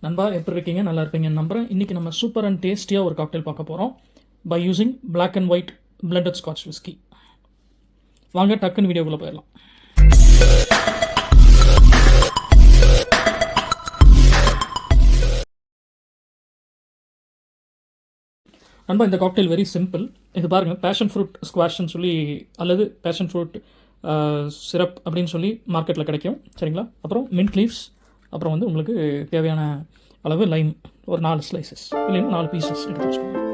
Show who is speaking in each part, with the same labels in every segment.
Speaker 1: நண்பா எப்படி இருக்கீங்க? நல்லா இருப்பீங்கன்னு நம்புகிறேன். இன்றைக்கி நம்ம சூப்பர் அண்ட் டேஸ்டியாக ஒரு காக்டெயில் பார்க்க போகிறோம். By using black and white blended scotch whisky. வாங்க டக்குன்னு வீடியோக்குள்ளே போயிடலாம். நண்பா, இந்த காக்டெயில் வெரி சிம்பிள். இது பாருங்கள், பேஷன் ஃப்ரூட் ஸ்குவாஷ்ன்னு சொல்லி அல்லது பேஷன் ஃப்ரூட் சிரப் அப்படின்னு சொல்லி மார்க்கெட்டில் கிடைக்கும். சரிங்களா? அப்புறம் மின்ட் லீவ்ஸ், அப்புறம் வந்து உங்களுக்கு தேவையான அளவு லைம் ஒரு 4 ஸ்லைசஸ் இல்லைன்னா 4 பீசஸ் எடுத்து வச்சுக்கோங்க.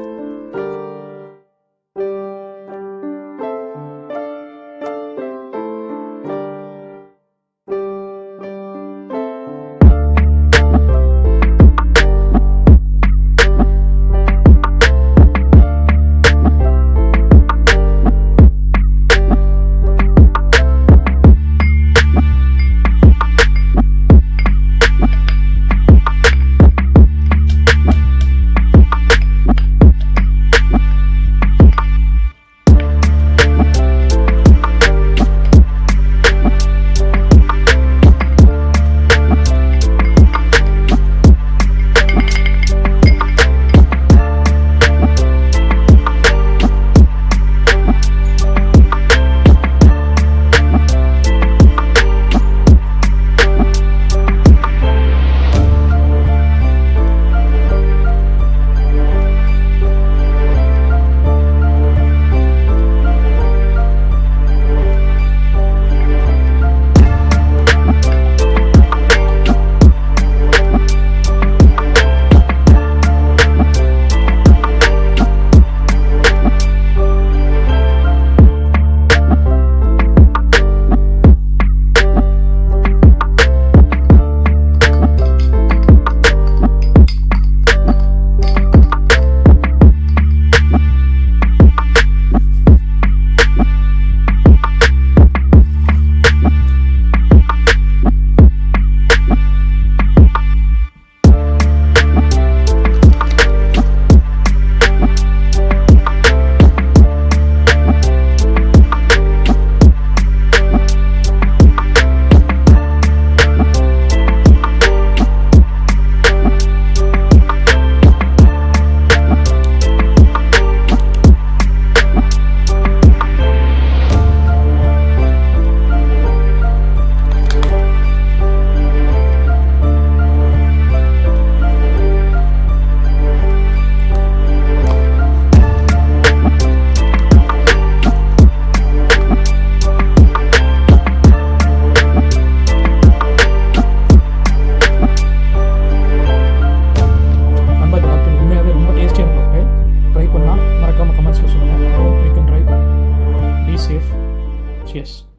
Speaker 1: Yes.